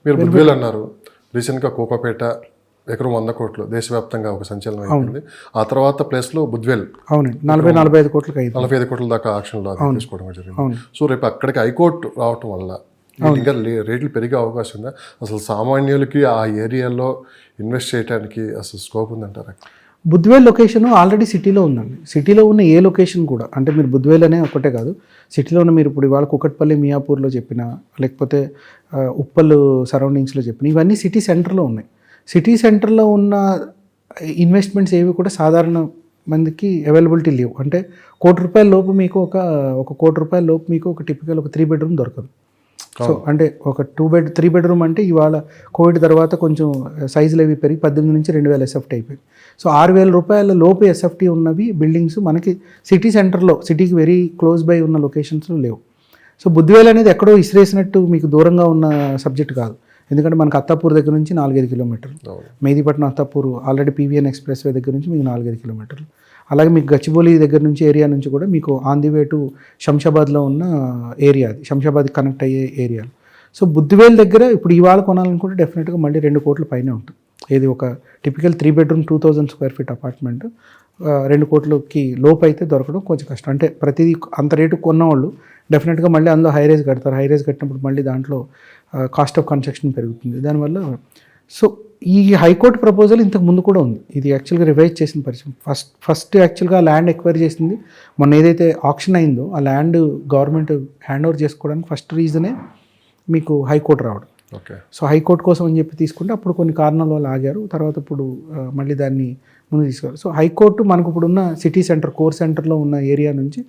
మీరు బుద్వేల్ అన్నారు, రీసెంట్గా కోకాపేట ఎకరం 100 కోట్లు దేశవ్యాప్తంగా ఒక సంచలనం అయిపోయింది. ఆ తర్వాత ప్లేస్లో బుద్వేల్ అవునండి 40-45 కోట్లకి అయింది. 45 కోట్ల దాకా ఆక్షన్లో తీసుకోవడం జరిగింది. సో రేపు అక్కడికి హైకోర్టు రావటం వల్ల ఇంకా రేట్లు పెరిగే అవకాశం ఉందా? అసలు సామాన్యులకి ఆ ఏరియాలో ఇన్వెస్ట్ చేయడానికి అసలు స్కోప్ ఉందంటారా? బుద్వేల్ లొకేషన్ ఆల్రెడీ సిటీలో ఉందండి. సిటీలో ఉన్న ఏ లొకేషన్ కూడా, అంటే మీరు బుద్వేల్ అనే ఒకటే కాదు, సిటీలో ఉన్న మీరు ఇప్పుడు ఇవాళ కుకట్పల్లి మియాపూర్లో చెప్పిన, లేకపోతే ఉప్పల్ సరౌండింగ్స్లో చెప్పిన, ఇవన్నీ సిటీ సెంటర్లో ఉన్నాయి. సిటీ సెంటర్లో ఉన్న ఇన్వెస్ట్మెంట్స్ ఏవి కూడా సాధారణ మందికి అవైలబిలిటీ లేవు. అంటే ₹1,00,00,000 లోపు మీకు ఒక ₹1,00,00,000 లోపు మీకు ఒక టిపికల్ ఒక 3 బెడ్రూమ్ దొరకదు. సో అంటే ఒక 3 బెడ్రూమ్ అంటే ఇవాళ కోవిడ్ తర్వాత కొంచెం సైజులు అవి పెరిగి 18 నుంచి 2,000 ఎస్ఎఫ్టీ అయిపోయింది. సో ₹6,000 లోపు ఎస్ఎఫ్టీ ఉన్నవి బిల్డింగ్స్ మనకి సిటీ సెంటర్లో, సిటీకి వెరీ క్లోజ్ బై ఉన్న లొకేషన్స్లో లేవు. సో బుద్వేల్ అనేది ఎక్కడో ఇసిరేసినట్టు మీకు దూరంగా ఉన్న సబ్జెక్ట్ కాదు. ఎందుకంటే మనకు అత్తాపూర్ దగ్గర నుంచి 4-5 కిలోమీటర్లు, Mehdipatnam Attapur already PVN express way దగ్గర నుంచి మీకు 4-5 కిలోమీటర్లు. అలాగే మీకు గచ్చిబౌలి దగ్గర నుంచి ఏరియా నుంచి కూడా మీకు ఆన్ ది వే టు శంషాబాద్లో ఉన్న ఏరియా, అది శంషాబాద్కి కనెక్ట్ అయ్యే ఏరియాలు. సో బుద్వేల్ దగ్గర ఇప్పుడు ఇవాళ కొనాలనుకుంటే డెఫినెట్గా మళ్ళీ 2 కోట్ల పైనే ఉంటుంది. ఏది ఒక typical 3 bedroom 2,000 square feet apartment 2 కోట్లకి లోపు అయితే దొరకడం కొంచెం కష్టం. అంటే ప్రతిదీ అంత రేటు కొన్నవాళ్ళు డెఫినెట్గా మళ్ళీ అందులో హైరేజ్ కడతారు. హైరేజ్ కట్టినప్పుడు మళ్ళీ దాంట్లో కాస్ట్ ఆఫ్ కన్స్ట్రక్షన్ పెరుగుతుంది. దానివల్ల సో ఈ హైకోర్టు ప్రపోజల్ ఇంతకు ముందు కూడా ఉంది. ఇది యాక్చువల్గా రివైజ్ చేసిన పరిచయం. ఫస్ట్ యాక్చువల్గా ల్యాండ్ ఎక్వైర్ చేసింది మొన్న ఏదైతే ఆప్షన్ అయిందో, ఆ ల్యాండ్ గవర్నమెంట్ హ్యాండ్ ఓవర్ చేసుకోవడానికి ఫస్ట్ రీజనే మీకు హైకోర్టు రావడం. ఓకే. సో హైకోర్టు కోసం అని చెప్పి తీసుకుంటే అప్పుడు కొన్ని కారణాల వల్ల ఆగారు. తర్వాత ఇప్పుడు మళ్ళీ దాన్ని ముందు తీసుకురారు. సో హైకోర్టు మనకు ఇప్పుడున్న సిటీ సెంటర్, కోర్ సెంటర్లో ఉన్న ఏరియా నుంచి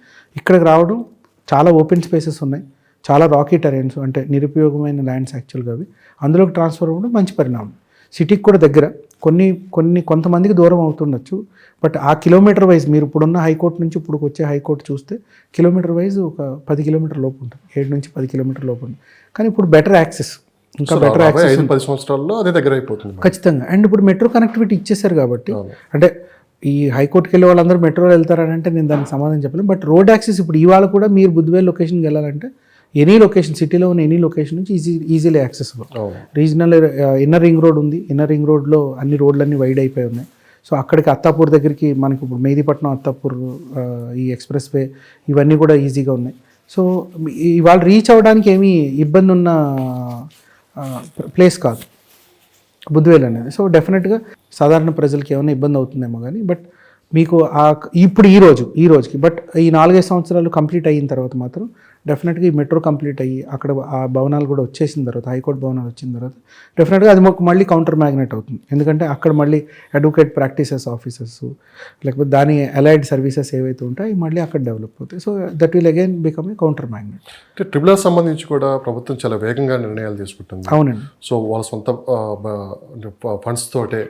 ఇక్కడికి రావడం, చాలా ఓపెన్ స్పేసెస్ ఉన్నాయి, చాలా రాకీ టెరెన్స్, అంటే నిరుపయోగమైన ల్యాండ్స్ యాక్చువల్గా అవి అందులోకి ట్రాన్స్ఫర్ అవ్వడం మంచి పరిణామం. సిటీకి కూడా దగ్గర, కొంతమందికి దూరం అవుతుండొచ్చు, బట్ ఆ కిలోమీటర్ వైజ్ మీరు ఇప్పుడున్న హైకోర్టు నుంచి ఇప్పుడు వచ్చే హైకోర్టు చూస్తే కిలోమీటర్ వైజ్ ఒక 10 కిలోమీటర్ లోపు ఉంటుంది, 7 నుంచి 10 కిలోమీటర్ లోపు ఉంటుంది. కానీ ఇప్పుడు బెటర్ యాక్సెస్, ఇంకా బెటర్ యాక్సెస్ 5-10 సంవత్సరాల్లో అదే దగ్గర అయిపోతుంది ఖచ్చితంగా. అండ్ ఇప్పుడు మెట్రో కనెక్టివిటీ ఇచ్చేసారు కాబట్టి, అంటే ఈ హైకోర్టుకి వెళ్ళే వాళ్ళందరూ మెట్రోలో వెళ్తారని అంటే నేను దానికి సమాధానం చెప్పలేను. బట్ రోడ్ యాక్సెస్ ఇప్పుడు ఇవాళ కూడా మీరు బుద్వేల్ లొకేషన్కి వెళ్ళాలంటే ఎనీ లొకేషన్, సిటీలో ఉన్న ఎనీ లొకేషన్ నుంచి easily accessible. Regional inner ring road ఉంది, ఇన్నర్ రింగ్ రోడ్లో అన్ని రోడ్లన్నీ వైడ్ అయిపోయి ఉన్నాయి. సో అక్కడికి అత్తాపూర్ దగ్గరికి మనకి ఇప్పుడు మెహదీపట్నం అత్తాపూర్ ఈ ఎక్స్ప్రెస్ వే ఇవన్నీ కూడా ఈజీగా ఉన్నాయి. సో ఇవాళ రీచ్ అవ్వడానికి ఏమీ ఇబ్బంది ఉన్న ప్లేస్ కాదు బుద్వేల్ అనేది. సో డెఫినెట్గా సాధారణ ప్రజలకి ఏమైనా ఇబ్బంది అవుతుందేమో కానీ, బట్ మీకు ఇప్పుడు ఈ రోజుకి బట్ ఈ 4-5 సంవత్సరాలు కంప్లీట్ అయిన తర్వాత మాత్రం డెఫినెట్గా ఈ మెట్రో కంప్లీట్ అయ్యి అక్కడ ఆ భవనాలు కూడా వచ్చేసిన తర్వాత, హైకోర్టు భవనాలు వచ్చిన తర్వాత డెఫినెట్గా అది మళ్ళీ కౌంటర్ మ్యాగ్నెట్ అవుతుంది. ఎందుకంటే అక్కడ మళ్ళీ అడ్వకేట్ ప్రాక్టీసెస్ ఆఫీసెస్, లేకపోతే దాని అలైడ్ సర్వీసెస్ ఏవైతే ఉంటాయో మళ్ళీ అక్కడ డెవలప్ అవుతాయి. So that will again become a counter magnet. అంటే ట్రిపుల్ ఆర్ సంబంధించి కూడా ప్రభుత్వం చాలా వేగంగా నిర్ణయాలు తీసుకుంటుంది. అవునండి. సో వాళ్ళ సొంత ఫండ్స్ తోటే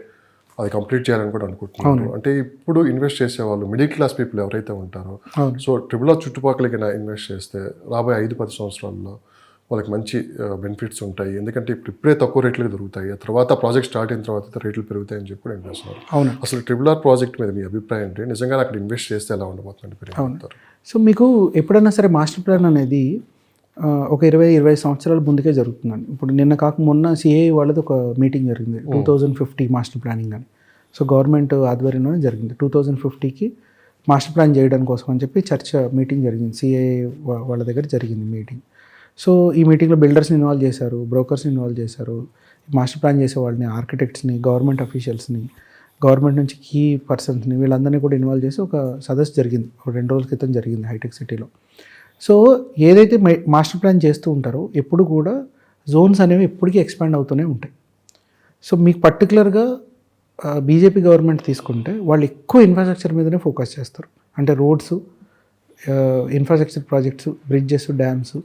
అది కంప్లీట్ చేయాలని కూడా అనుకుంటున్నారు. అంటే ఇప్పుడు ఇన్వెస్ట్ చేసే వాళ్ళు మిడిల్ క్లాస్ పీపుల్ ఎవరైతే ఉంటారో, సో ట్రిపుల్ ఆర్ చుట్టుపక్కలకి ఇన్వెస్ట్ చేస్తే రాబోయే 5-10 సంవత్సరాల్లో వాళ్ళకి మంచి బెనిఫిట్స్ ఉంటాయి. ఎందుకంటే ఇప్పుడే తక్కువ రేట్లకు దొరుకుతాయి, తర్వాత ప్రాజెక్ట్ స్టార్ట్ అయిన తర్వాత రేట్లు పెరుగుతాయని చెప్పి కూడా ఇన్వెస్టర్. అవును. అసలు ట్రిపుల్ ఆర్ ప్రాజెక్ట్ మీద మీ అభిప్రాయం ఏంటి? నిజంగా అక్కడ ఇన్వెస్ట్ చేస్తే ఎలా ఉండబోతుంది? సో మీకు ఎప్పుడైనా సరే మాస్టర్ ప్లాన్ అనేది ఒక 20-25 సంవత్సరాల ముందుకే జరుగుతుందండి. ఇప్పుడు నిన్న కాక మొన్న సిఏ వాళ్ళది ఒక మీటింగ్ జరిగింది, 2050 మాస్టర్ ప్లానింగ్ అని. సో గవర్నమెంట్ ఆధ్వర్యంలోనే జరిగింది. 2050కి మాస్టర్ ప్లాన్ చేయడం కోసం అని చెప్పి చర్చ మీటింగ్ జరిగింది, సిఏ వాళ్ళ దగ్గర జరిగింది మీటింగ్. సో ఈ మీటింగ్లో బిల్డర్స్ని ఇన్వాల్వ్ చేశారు, బ్రోకర్స్ని ఇన్వాల్వ్ చేశారు, మాస్టర్ ప్లాన్ చేసే వాళ్ళని, ఆర్కిటెక్ట్స్ని, గవర్నమెంట్ అఫీషియల్స్ని, గవర్నమెంట్ నుంచి కీ పర్సన్స్ని, వీళ్ళందరినీ కూడా ఇన్వాల్వ్ చేసి ఒక సదస్సు జరిగింది, ఒక 2 రోజుల క్రితం జరిగింది హైటెక్ సిటీలో. సో ఏదైతే మాస్టర్ ప్లాన్ చేస్తూ ఉంటారో ఎప్పుడు కూడా జోన్స్ అనేవి ఎప్పటికీ ఎక్స్పాండ్ అవుతూనే ఉంటాయి. సో మీకు పర్టికులర్గా బీజేపీ గవర్నమెంట్ తీసుకుంటే వాళ్ళు ఎక్కువ ఇన్ఫ్రాస్ట్రక్చర్ మీదనే ఫోకస్ చేస్తారు. అంటే roads, infrastructure projects, bridges, dams,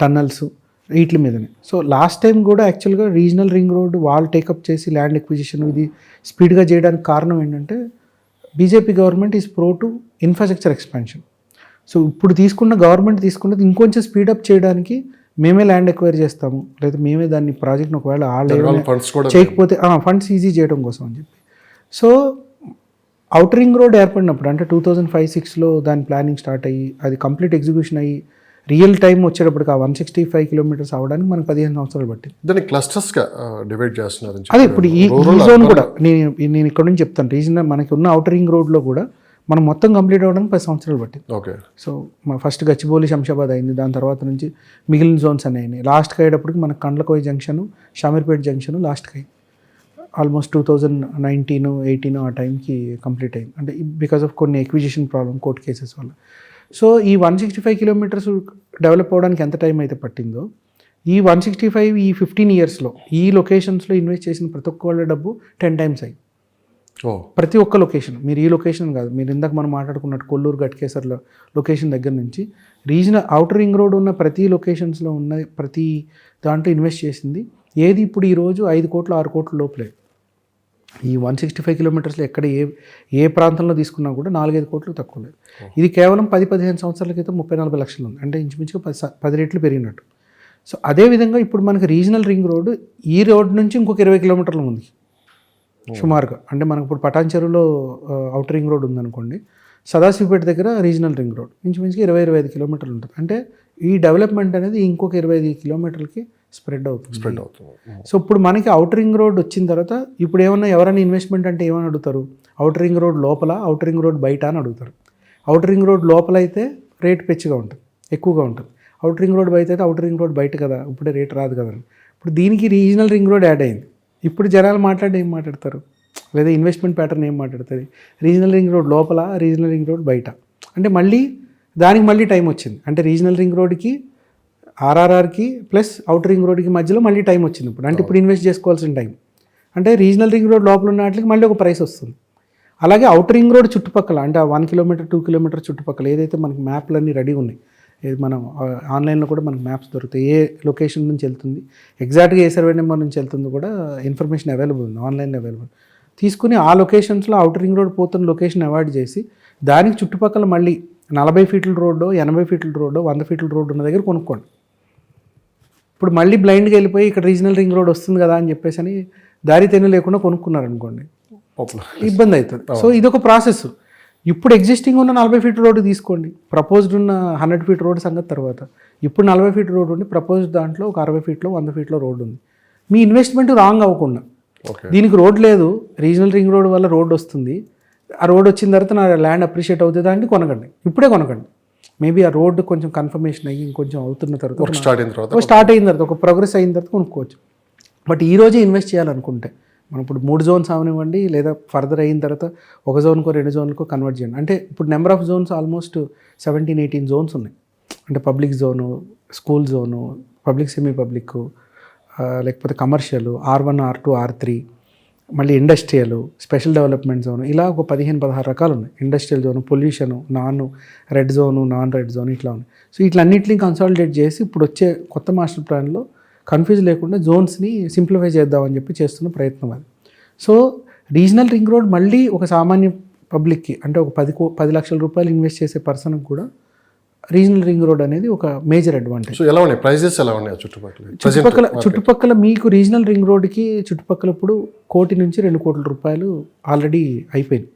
tunnels, వీటి మీదనే. సో లాస్ట్ టైం కూడా యాక్చువల్గా రీజనల్ రింగ్ రోడ్ వాళ్ళు టేకప్ చేసి ల్యాండ్ ఎక్విజిషన్ ఇది స్పీడ్గా చేయడానికి కారణం ఏంటంటే BJP government is pro to infrastructure expansion. So ఇప్పుడు గవర్నమెంట్ తీసుకున్నది ఇంకొంచెం స్పీడప్ చేయడానికి మేమే ల్యాండ్ ఎక్వైర్ చేస్తాము, లేదా మేమే దాన్ని ప్రాజెక్ట్ని ఒకవేళ చేయకపోతే ఫండ్స్ ఈజీ చేయడం కోసం అని చెప్పి. సో అవుటర్ రింగ్ రోడ్ ఏర్పడినప్పుడు అంటే 2005-06లో దాని ప్లానింగ్ స్టార్ట్ అయ్యి అది కంప్లీట్ ఎగ్జిక్యూషన్ అయ్యి రియల్ టైం వచ్చేటప్పటికి ఆ 165 కిలోమీటర్స్ అవ్వడానికి మనకు 15 సంవత్సరాలు పట్టింది. దాన్ని క్లస్టర్స్గా డివైడ్ చేస్తున్నారు. అదే ఇప్పుడు ఈ జోన్ కూడా నేను ఇక్కడ నుంచి చెప్తాను. రీజనల్ మనకి ఉన్న అవుటర్ రింగ్ రోడ్లో కూడా మనం మొత్తం కంప్లీట్ అవ్వడానికి 10 సంవత్సరాలు పట్టింది. Okay. So first Gachibowli Shamshabad అయింది, దాని తర్వాత నుంచి మిగిలిన జోన్స్ అన్నీ అయినాయి. లాస్ట్కి అయ్యేటప్పటికి మనకు కండ్లకోయ జంక్షన్, షామీర్పేట్ జంక్షన్ లాస్ట్కి అయింది. ఆల్మోస్ట్ 2019-18 ఆ టైంకి కంప్లీట్ అయింది. అంటే బికాస్ ఆఫ్ కొన్ని ఎక్విజిషన్ ప్రాబ్లమ్, కోర్ట్ కేసెస్ వల్ల. సో ఈ 165 కిలోమీటర్స్ డెవలప్ అవ్వడానికి ఎంత టైం అయితే పట్టిందో, ఈ 165 ఈ 15 ఇయర్స్లో ఈ లొకేషన్స్లో ఇన్వెస్ట్ చేసిన ప్రతి ఒక్క వాళ్ళ డబ్బు 10 టైమ్స్ అయింది. ప్రతి ఒక్క లొకేషన్, మీరు ఈ లొకేషన్ కాదు, మీరు ఇందాక మనం మాట్లాడుకున్నట్టు కొల్లూరు గట్కేసర్ల లొకేషన్ దగ్గర నుంచి రీజనల్ అవుటర్ రింగ్ రోడ్ ఉన్న ప్రతి లొకేషన్స్లో ఉన్న ప్రతి దాంట్లో ఇన్వెస్ట్ చేసింది ఏది ఇప్పుడు ఈరోజు 5 కోట్లు 6 కోట్ల లోపలే. ఈ 165 కిలోమీటర్స్లో ఎక్కడ ఏ ప్రాంతంలో తీసుకున్నా కూడా 4-5 కోట్లు తక్కువ లేదు. ఇది కేవలం 10-15 సంవత్సరాల క్రితం 30-40 లక్షలు ఉంది. అంటే ఇంచుమించుగా 10 రెట్లు పెరిగినట్టు. సో అదేవిధంగా ఇప్పుడు మనకి రీజనల్ రింగ్ రోడ్డు ఈ రోడ్ నుంచి ఇంకొక 20 కిలోమీటర్ల ఉంది సుమారుగా. అంటే మనకు ఇప్పుడు పటాన్ చెరువులో అవుటర్ రింగ్ రోడ్ ఉందనుకోండి, సదాశివపేట దగ్గర రీజనల్ రింగ్ రోడ్ ఇంచుమించుగా 20-25 కిలోమీటర్లు ఉంటుంది. అంటే ఈ డెవలప్మెంట్ అనేది ఇంకొక 25 కిలోమీటర్లకి స్ప్రెడ్ అవుతుంది. సో ఇప్పుడు మనకి అవుటర్ రింగ్ రోడ్ వచ్చిన తర్వాత ఇప్పుడు ఎవరైనా ఇన్వెస్ట్మెంట్ అంటే ఏమని అడుగుతారు? అవుటర్ రింగ్ రోడ్ లోపల, అవుటర్ రింగ్ రోడ్ బయట అని అడుగుతారు. అవుటర్ రింగ్ రోడ్ లోపల అయితే రేట్ పెచ్చిగా ఉంటుంది, ఎక్కువగా ఉంటుంది. అవుటర్ రింగ్ రోడ్ బయట అయితే అవుటర్ రింగ్ రోడ్ బయట కదా, ఇప్పుడే రేట్ రాదు కదా. ఇప్పుడు దీనికి రీజనల్ రింగ్ రోడ్ యాడ్ అయింది. ఇప్పుడు జనాలు ఏం మాట్లాడతారు, లేదా ఇన్వెస్ట్మెంట్ ప్యాటర్న్ ఏం మాట్లాడుతుంది? రీజనల్ రింగ్ రోడ్ లోపల, రీజనల్ రింగ్ రోడ్ బయట. అంటే దానికి టైం వచ్చింది. అంటే రీజనల్ రింగ్ రోడ్కి, ఆర్ఆర్ఆర్కి ప్లస్ అవుటర్ రింగ్ రోడ్కి మధ్యలో మళ్ళీ టైం వచ్చింది ఇప్పుడు. అంటే ఇప్పుడు ఇన్వెస్ట్ చేసుకోవాల్సిన టైం. అంటే రీజనల్ రింగ్ రోడ్ లోపల ఉన్న వాటికి మళ్ళీ ఒక ప్రైస్ వస్తుంది. అలాగే అవుటర్ రింగ్ రోడ్ చుట్టుపక్కల, అంటే 1 కిలోమీటర్ 2 కిలోమీటర్ చుట్టుపక్కల ఏదైతే మనకి మ్యాప్లన్నీ రెడీ ఉన్నాయి, ఏది మనం ఆన్లైన్లో కూడా మనకు మ్యాప్స్ దొరుకుతాయి, ఏ లొకేషన్ నుంచి వెళ్తుంది, ఎగ్జాక్ట్గా ఏ సర్వే నెంబర్ నుంచి వెళ్తుందో కూడా ఇన్ఫర్మేషన్ అవైలబుల్ ఉంది, ఆన్లైన్లో అవైలబుల్. తీసుకుని ఆ లొకేషన్స్లో అవుటర్ రింగ్ రోడ్ పోతున్న లొకేషన్ అవాయిడ్ చేసి దానికి చుట్టుపక్కల మళ్ళీ 40 ఫీట్ల రోడ్డు, 80 ఫీట్ల రోడ్డు, 100 ఫీట్ల రోడ్డు ఉన్న దగ్గర కొనుక్కోండి. ఇప్పుడు మళ్ళీ బ్లైండ్గా వెళ్ళిపోయి ఇక్కడ రీజనల్ రింగ్ రోడ్ వస్తుంది కదా అని చెప్పేసి అని దారి తెన్ను లేకుండా కొనుక్కున్నారనుకోండి, ఇబ్బంది అవుతుంది. సో ఇదొక ప్రాసెస్. ఇప్పుడు ఎగ్జిస్టింగ్ ఉన్న 40 ఫీట్ రోడ్డు తీసుకోండి, ప్రపోజ్డ్ ఉన్న 100 ఫీట్ రోడ్డు సంగతి తర్వాత. ఇప్పుడు 40 ఫీట్ రోడ్డు ఉంది, ప్రపోజ్డ్ దాంట్లో ఒక 60 ఫీట్లో 100 ఫీట్లో రోడ్డు ఉంది. మీ ఇన్వెస్ట్మెంట్ రాంగ్ అవ్వకుండా, దీనికి రోడ్ లేదు, రీజనల్ రింగ్ రోడ్ వల్ల రోడ్ వస్తుంది, ఆ రోడ్ వచ్చిన తర్వాత నా ల్యాండ్ అప్రిషియేట్ అవుతుంది అంటే కొనకండి, ఇప్పుడే కొనకండి. మేబీ ఆ రోడ్డు కొంచెం కన్ఫర్మేషన్ అయ్యి ఇంకొంచెం అవుతున్న తర్వాత, స్టార్ట్ అయిన తర్వాత, ఒక ప్రోగ్రెస్ అయిన తర్వాత కొనుక్కోవచ్చు. బట్ ఈ రోజే ఇన్వెస్ట్ చేయాలనుకుంటే మనం ఇప్పుడు 3 జోన్స్ అవనివ్వండి, లేదా ఫర్దర్ అయిన తర్వాత ఒక జోన్కో 2 జోన్కో కన్వర్ట్ చేయండి. అంటే ఇప్పుడు number of zones almost 17-18 zones ఉన్నాయి. అంటే public zone, school zone, public semi public, లేకపోతే కమర్షియల్, R1, R2, R3, మళ్ళీ ఇండస్ట్రియల్, స్పెషల్ డెవలప్మెంట్ జోన్, ఇలా ఒక 15-16 రకాలు ఉన్నాయి. Industrial zone, pollution, red zone, non red zone, ఇట్లా ఉన్నాయి. సో ఇట్లన్నింటినీ కన్సాలిడేట్ చేసి ఇప్పుడు వచ్చే కొత్త మాస్టర్ ప్లాన్లో కన్ఫ్యూజ్ లేకుండా జోన్స్ని సింప్లిఫై చేద్దామని చెప్పి చేస్తున్న ప్రయత్నం అది. సో రీజనల్ రింగ్ రోడ్ మళ్ళీ ఒక సామాన్య పబ్లిక్కి, అంటే ఒక 10 లక్షల రూపాయలు ఇన్వెస్ట్ చేసే పర్సన్కి కూడా రీజనల్ రింగ్ రోడ్ అనేది ఒక మేజర్ అడ్వాంటేజ్. సో ఎలా ఉన్నాయి ప్రైజెస్, ఎలా ఉన్నాయి చుట్టుపక్కల మీకు రీజనల్ రింగ్ రోడ్కి చుట్టుపక్కల ఇప్పుడు 1 కోటి నుంచి 2 కోట్ల రూపాయలు ఆల్రెడీ అయిపోయింది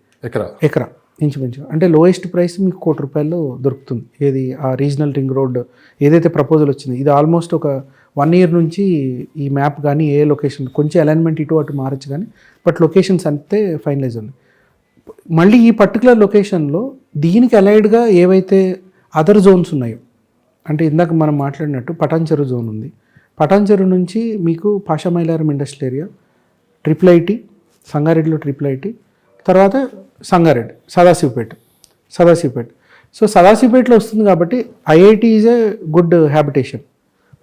ఎకరా ఇంచుమించు. అంటే లోయెస్ట్ ప్రైస్ మీకు 1 కోటి రూపాయల్లో దొరుకుతుంది. ఏది ఆ రీజనల్ రింగ్ రోడ్ ఏదైతే ప్రపోజల్ వచ్చింది, ఇది ఆల్మోస్ట్ ఒక 1 ఇయర్ నుంచి ఈ మ్యాప్ కానీ ఏ లొకేషన్ కొంచెం అలైన్మెంట్ ఇటు అటు మారచ్చు కానీ, బట్ లొకేషన్స్ అంతే ఫైనలైజ్ ఉన్నాయి. మళ్ళీ ఈ పర్టికులర్ లొకేషన్లో దీనికి అలైడ్గా ఏవైతే అదర్ జోన్స్ ఉన్నాయో, అంటే ఇందాక మనం మాట్లాడినట్టు పటాన్ చెరువు జోన్ ఉంది. పటాన్ చెరువు నుంచి మీకు పాషామైలారం ఇండస్ట్రియల్ ఏరియా, IIIT, సంగారెడ్డిలో IIIT, తర్వాత సంగారెడ్డి, సదాశివపేట. సో సదాశివపేటలో వస్తుంది కాబట్టి IIT is a good habitation,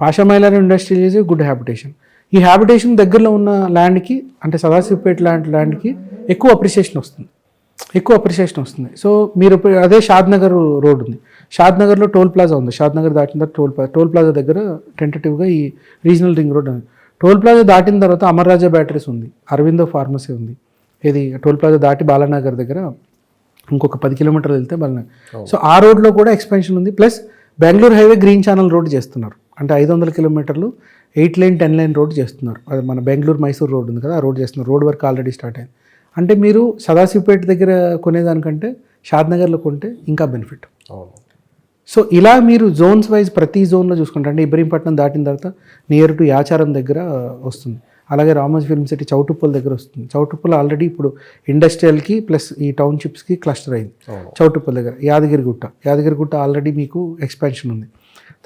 Pashamylaram industrial is a good habitation. ఈ హ్యాబిటేషన్ దగ్గరలో ఉన్న ల్యాండ్కి, అంటే సదాశివపేట ల్యాండ్కి ఎక్కువ అప్రిషియేషన్ వస్తుంది. సో మీరు అదే షాద్నగర్ రోడ్ ఉంది, షాద్నగర్లో టోల్ ప్లాజా ఉంది, షాద్నగర్ దాటిన తర్వాత టోల్ ప్లాజా దగ్గర టెంటేటివ్గా ఈ రీజనల్ రింగ్ రోడ్ ఉంది. టోల్ ప్లాజా దాటిన తర్వాత అమర్ రాజా బ్యాటరీస్ ఉంది, అరవిందో ఫార్మసీ ఉంది. ఇది టోల్ ప్లాజా దాటి బాలానగర్ దగ్గర ఇంకొక 10 కిలోమీటర్లు వెళ్తే బాలానగర్. సో ఆ రోడ్లో కూడా ఎక్స్పెన్షన్ ఉంది. Plus Bengaluru highway green channel road చేస్తున్నారు, అంటే 500 కిలోమీటర్లు 8 లైన్ 10 లైన్ రోడ్ చేస్తున్నారు. అది మన బెంగళూరు మైసూర్ రోడ్ ఉంది కదా, ఆ రోడ్ చేస్తున్నారు. రోడ్ వర్క్ ఆల్రెడీ స్టార్ట్ అయింది. అంటే మీరు సదాశివపేట దగ్గర కొనేదానికంటే షాద్నగర్లో కొంటే ఇంకా బెనిఫిట్. సో ఇలా మీరు జోన్స్ వైజ్ ప్రతి జోన్లో చూసుకుంటే అంటే ఇబ్రహీంపట్నం దాటిన తర్వాత నియర్ టు యాచారం దగ్గర వస్తుంది. అలాగే రామోజీ ఫిల్మ్ సిటీ చౌటుప్పల్ దగ్గర వస్తుంది. చౌటుప్పల్ ఆల్రెడీ ఇప్పుడు ఇండస్ట్రియల్కి ప్లస్ ఈ టౌన్షిప్స్కి క్లస్టర్ అయింది. చౌటుప్పల్ దగ్గర యాదగిరిగుట్ట ఆల్రెడీ మీకు ఎక్స్పాన్షన్ ఉంది.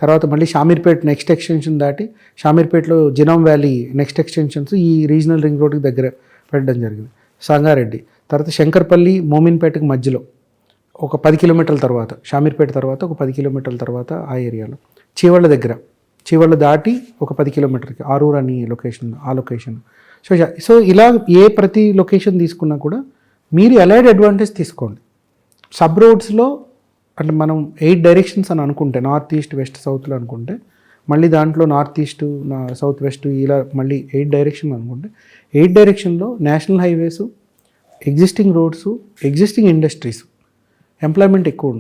తర్వాత మళ్ళీ షామీర్పేట్ నెక్స్ట్ ఎక్స్టెన్షన్ దాటి షామీర్పేట్లో జినాం వ్యాలీ నెక్స్ట్ ఎక్స్టెన్షన్స్ ఈ రీజనల్ రింగ్ రోడ్కి దగ్గర పెట్టడం జరిగింది. సంగారెడ్డి తర్వాత శంకర్పల్లి మోమిన్పేటకి మధ్యలో ఒక 10 కిలోమీటర్ల తర్వాత షామీర్పేట తర్వాత ఒక 10 కిలోమీటర్ల తర్వాత ఆ ఏరియాలో చీవళ్ళ దాటి ఒక 10 కిలోమీటర్కి ఆరూర్ అని లొకేషన్ ఆ లొకేషన్. సో ఇలా ప్రతి లొకేషన్ తీసుకున్నా కూడా మీరు ఎలైడ్ అడ్వాంటేజ్ తీసుకోండి. సబ్ రోడ్స్లో అంటే మనం 8 డైరెక్షన్స్ అని అనుకుంటే నార్త్ ఈస్ట్ వెస్ట్ సౌత్లో అనుకుంటే మళ్ళీ దాంట్లో నార్త్ ఈస్ట్ సౌత్ వెస్ట్ ఇలా మళ్ళీ 8 డైరెక్షన్ అనుకుంటే 8 డైరెక్షన్లో national highways, existing roads, existing industries, employment ఎక్కువ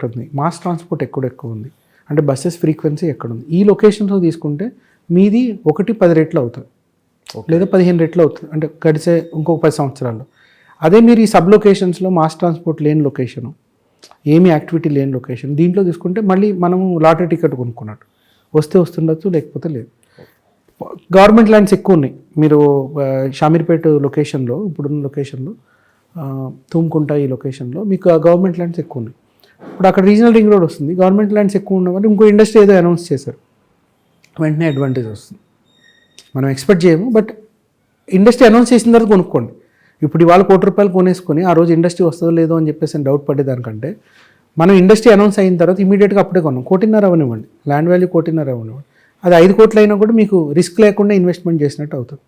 ఉంది, మాస్ ట్రాన్స్పోర్ట్ ఎక్కువ ఉంది, అంటే బస్సెస్ ఫ్రీక్వెన్సీ ఎక్కడుంది. ఈ లొకేషన్స్లో తీసుకుంటే మీది 1-10 రెట్లు అవుతుంది లేదా 15 రెట్లు అవుతుంది అంటే గడిచే ఇంకొక 10 సంవత్సరాల్లో. అదే మీరు ఈ సబ్ లొకేషన్స్లో మాస్ ట్రాన్స్పోర్ట్ లేని లొకేషను, ఏమి యాక్టివిటీ లేని లొకేషన్ దీంట్లో తీసుకుంటే మళ్ళీ మనము లాటరీ టికెట్ కొనుక్కున్నట్టు వస్తే వస్తుండొచ్చు లేకపోతే లేదు. గవర్నమెంట్ ల్యాండ్స్ ఎక్కువ ఉన్నాయి. మీరు షామీర్పేట లొకేషన్లో ఇప్పుడున్న లొకేషన్లో తుమ్కుంట ఈ లొకేషన్లో మీకు గవర్నమెంట్ ల్యాండ్స్ ఎక్కువ ఉన్నాయి. ఇప్పుడు అక్కడ రీజనల్ రింగ్ రోడ్ వస్తుంది, గవర్నమెంట్ ల్యాండ్స్ ఎక్కువ ఉన్నవాళ్ళు ఇంకో ఇండస్ట్రీ ఏదో అనౌన్స్ చేశారు, వెంటనే అడ్వాంటేజ్ వస్తుంది. మనం ఎక్స్పెక్ట్ చేయము, బట్ ఇండస్ట్రీ అనౌన్స్ చేసిన తర్వాత కొనుక్కోండి. ఇప్పుడు ఇవాళ ₹1 కొనేసుకొని ఆ రోజు ఇండస్ట్రీ వస్తుందో లేదో అని చెప్పేసి డౌట్ పడేదానికంటే మనం ఇండస్ట్రీ అనౌన్స్ అయిన తర్వాత ఇమీడియట్గా అప్పుడే కొన్నాం. 1.5 కోటి అవనివ్వండి, ల్యాండ్ వాల్యూ 1.5 కోటి అవనివ్వండి, అది 5 కోట్లు అయినా కూడా మీకు రిస్క్ లేకుండా ఇన్వెస్ట్మెంట్ చేసినట్టు అవుతుంది.